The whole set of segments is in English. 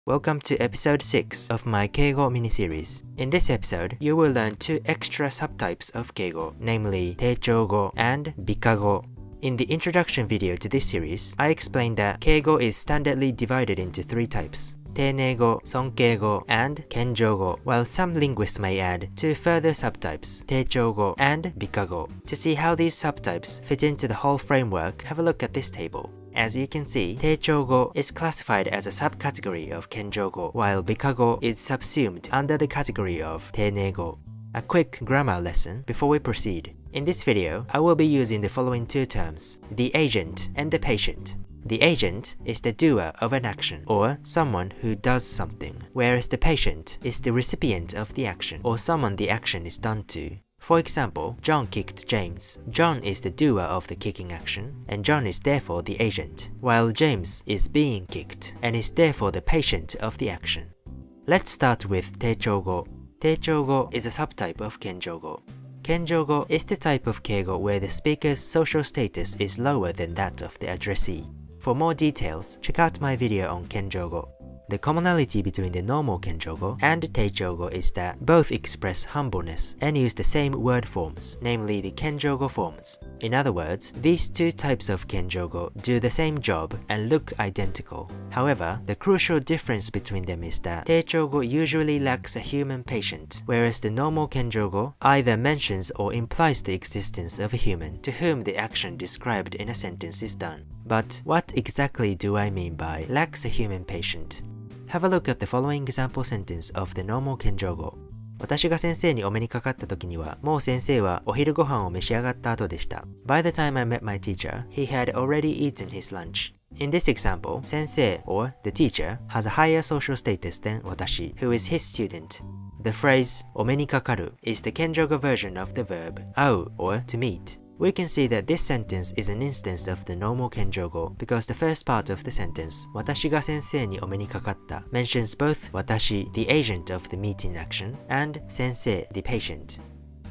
Welcome to episode 6 of my keigo miniseries. In this episode, you will learn 2 extra subtypes of keigo, namely teichougo and bikago. In the introduction video to this series, I explained that keigo is standardly divided into 3 types: teinego, sonkeigo, and kenjougo, while some linguists may add 2 further subtypes, teichougo and bikago. To see how these subtypes fit into the whole framework, have a look at this table. As you can see, teichougo is classified as a subcategory of kenjougo, while bikago is subsumed under the category of teinego. A quick grammar lesson before we proceed. In this video, I will be using the following 2 terms: the agent and the patient. The agent is the doer of an action, or someone who does something, whereas the patient is the recipient of the action, or someone the action is done to. For example, John kicked James. John is the doer of the kicking action, and John is therefore the agent, while James is being kicked, and is therefore the patient of the action. Let's start with teichougo. Teichougo is a subtype of kenjougo. Kenjougo is the type of keigo where the speaker's social status is lower than that of the addressee. For more details, check out my video on kenjougo. The commonality between the normal kenjougo and teichougo is that both express humbleness and use the same word forms, namely the kenjougo forms. In other words, these 2 types of kenjougo do the same job and look identical. However, the crucial difference between them is that teichougo usually lacks a human patient, whereas the normal kenjougo either mentions or implies the existence of a human to whom the action described in a sentence is done. But what exactly do I mean by lacks a human patient? Have a look at the following example sentence of the normal kenjougo. 私が先生にお目にかかった時には、もう先生はお昼ご飯を召し上がった後でした。By the time I met my teacher, he had already eaten his lunch. In this example, 先生 or the teacher has a higher social status than 私, who is his student. The phrase お目にかかる is the kenjougo version of the verb 会う or to meet. We can see that this sentence is an instance of the normal kenjougo because the first part of the sentence, 私が先生にお目にかかった mentions both 私, the agent of the meeting action, and 先生, the patient.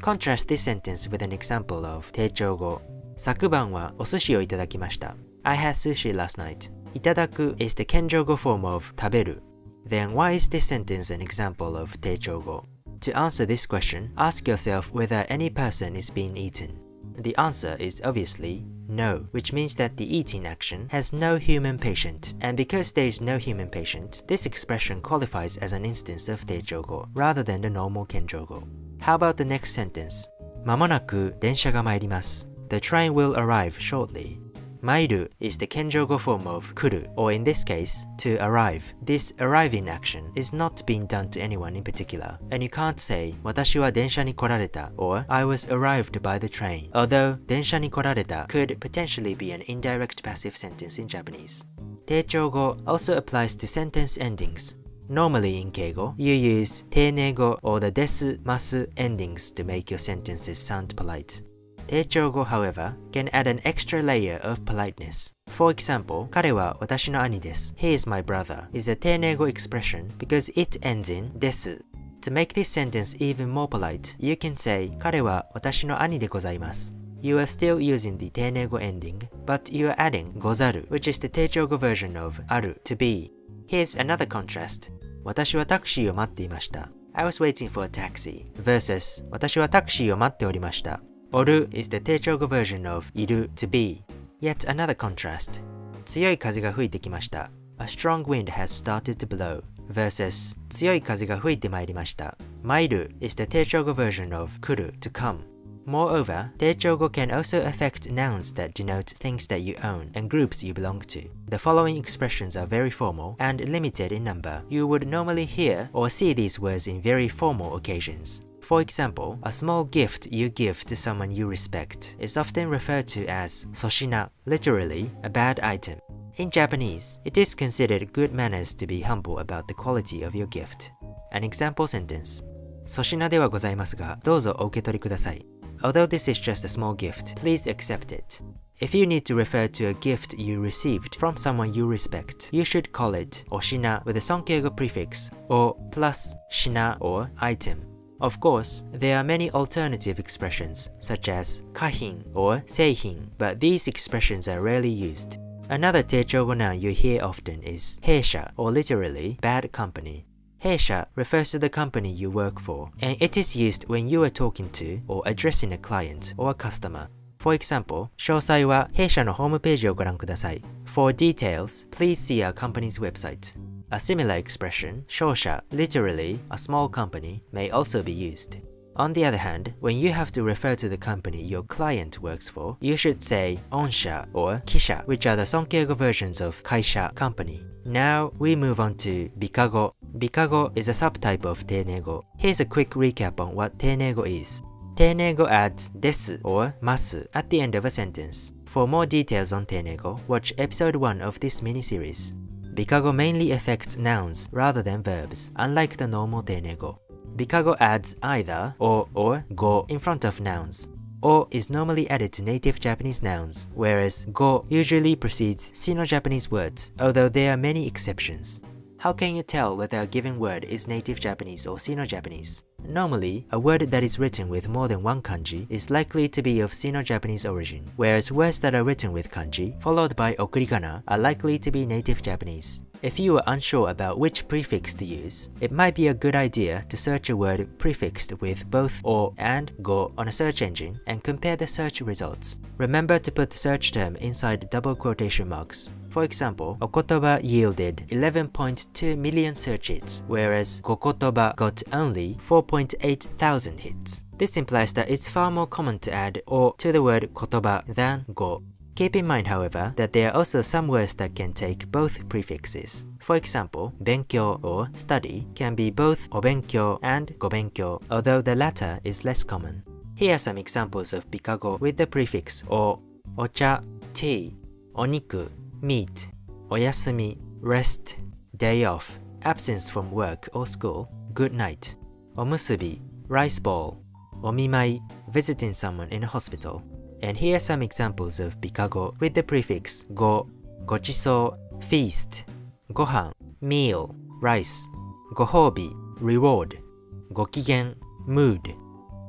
Contrast this sentence with an example of teichougo. 昨晩はお寿司をいただきました. I had sushi last night. いただく is the kenjougo form of 食べる. Then why is this sentence an example of teichougo? To answer this question, ask yourself whether any person is being eaten. The answer is obviously no, which means that the eating action has no human patient, and because there is no human patient, this expression qualifies as an instance of teichougo rather than the normal kenjougo. How about the next sentence? まもなく電車が参ります. The train will arrive shortly. 参る is the kenjougo form of 来る, or in this case, to arrive. This arriving action is not being done to anyone in particular, and you can't say 私は電車に来られた or I was arrived by the train, although 電車に来られた could potentially be an indirect passive sentence in Japanese. Teichougo also applies to sentence endings. Normally in keigo, you use teinego or the desu, masu endings to make your sentences sound polite. Teichougo, however, can add an extra layer of politeness. For example, 彼は私の兄です. He is my brother is a teinego expression because it ends in desu. To make this sentence even more polite, you can say 彼は私の兄でございます. You are still using the teinego ending, but you are adding ござる, which is the teichougo version of ある to be. Here's another contrast. 私はタクシーを待っていました. I was waiting for a taxi versus 私はタクシーを待っておりました. おる is the teichougo version of いる to be. Yet another contrast. 強い風が吹いてきました. A strong wind has started to blow versus 強い風が吹いてまいりました. 参る is the teichougo version of 来る to come. Moreover, teichougo can also affect nouns that denote things that you own and groups you belong to. The following expressions are very formal and limited in number. You would normally hear or see these words in very formal occasions. For example, a small gift you give to someone you respect is often referred to as soshina, literally a bad item. In Japanese, it is considered good manners to be humble about the quality of your gift. An example sentence. 粗品ではございますが、どうぞお受け取りください. Although this is just a small gift, please accept it. If you need to refer to a gift you received from someone you respect, you should call it お品 with a sonkeigo prefix or plus 品 or item. Of course, there are many alternative expressions such as 貨品 or 製品, but these expressions are rarely used. Another teichougo noun you hear often is heisha, or literally bad company. Heisha refers to the company you work for, and it is used when you are talking to or addressing a client or a customer. For example, 詳細は弊社のホームページをご覧ください. For details, please see our company's website. A similar expression, 商社, literally a small company, may also be used. On the other hand, when you have to refer to the company your client works for, you should say 御社 or 記者, which are the Sonkeigo versions of 会社 company. Now we move on to bikago. Bikago is a subtype of teinego. Here's a quick recap on what teinego is. Teinego adds desu or masu at the end of a sentence. For more details on teinego, watch episode 1 of this mini-series. Bikago mainly affects nouns rather than verbs, unlike the normal teinego. Bikago adds either or go in front of nouns. O is normally added to native Japanese nouns, whereas go usually precedes Sino-Japanese words, although there are many exceptions. How can you tell whether a given word is native Japanese or Sino-Japanese? Normally, a word that is written with more than one kanji is likely to be of Sino-Japanese origin, whereas words that are written with kanji, followed by okurigana, are likely to be native Japanese. If you are unsure about which prefix to use, it might be a good idea to search a word prefixed with both o and go on a search engine and compare the search results. Remember to put the search term inside double quotation marks. For example, okotoba yielded 11.2 million search hits, whereas gokotoba got only 4.8 thousand hits. This implies that it's far more common to add o to the word kotoba than go. Keep in mind, however, that there are also some words that can take both prefixes. For example, benkyou or study can be both obenkyou and gobenkyou, although the latter is less common. Here are some examples of bikago with the prefix o: ocha, tea, oniku, meat, oyasumi, rest, day off, absence from work or school, good night, omusubi, rice ball, omimai, visiting someone in a hospital. And here are some examples of bikago with the prefix go: gochiso, feast, gohan, meal, rice, gohobi, reward, gokigen, mood.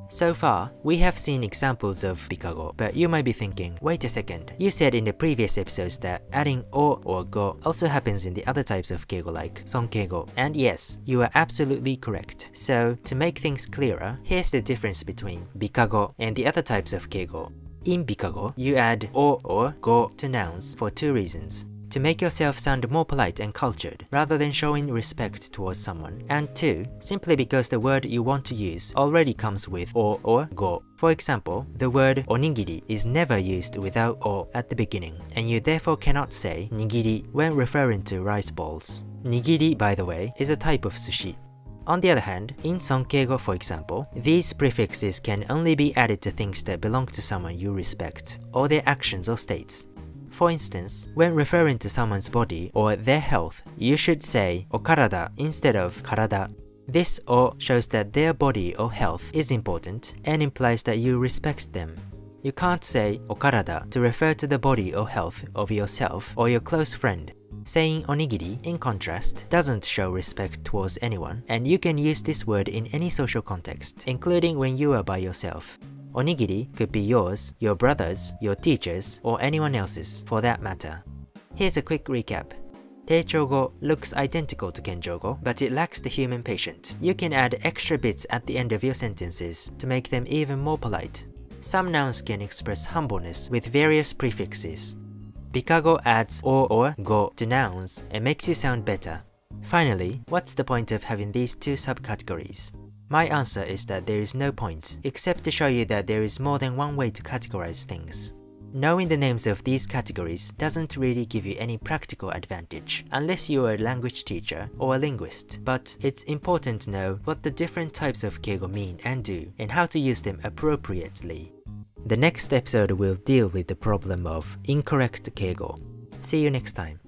So far, we have seen examples of bikago, but you might be thinking, wait a second, you said in the previous episodes that adding o or go also happens in the other types of keigo like sonkeigo. And yes, you are absolutely correct. So, to make things clearer, here's the difference between bikago and the other types of keigo. In bikago, you add o or go to nouns for two reasons. To make yourself sound more polite and cultured, rather than showing respect towards someone. And two, simply because the word you want to use already comes with o or go. For example, the word onigiri is never used without o at the beginning, and you therefore cannot say nigiri when referring to rice balls. Nigiri, by the way, is a type of sushi. On the other hand, in sonkeigo, for example, these prefixes can only be added to things that belong to someone you respect, or their actions or states. For instance, when referring to someone's body or their health, you should say okarada instead of karada. This o shows that their body or health is important and implies that you respect them. You can't say okarada to refer to the body or health of yourself or your close friend. Saying onigiri, in contrast, doesn't show respect towards anyone, and you can use this word in any social context, including when you are by yourself. Onigiri could be yours, your brother's, your teacher's, or anyone else's, for that matter. Here's a quick recap. Teichougo looks identical to kenjougo, but it lacks the human patient. You can add extra bits at the end of your sentences to make them even more polite. Some nouns can express humbleness with various prefixes. Bikago adds o or go to nouns and makes you sound better. Finally, what's the point of having these two subcategories? My answer is that there is no point, except to show you that there is more than one way to categorize things. Knowing the names of these categories doesn't really give you any practical advantage, unless you are a language teacher or a linguist, but it's important to know what the different types of keigo mean and do, and how to use them appropriately. The next episode will deal with the problem of incorrect keigo. See you next time.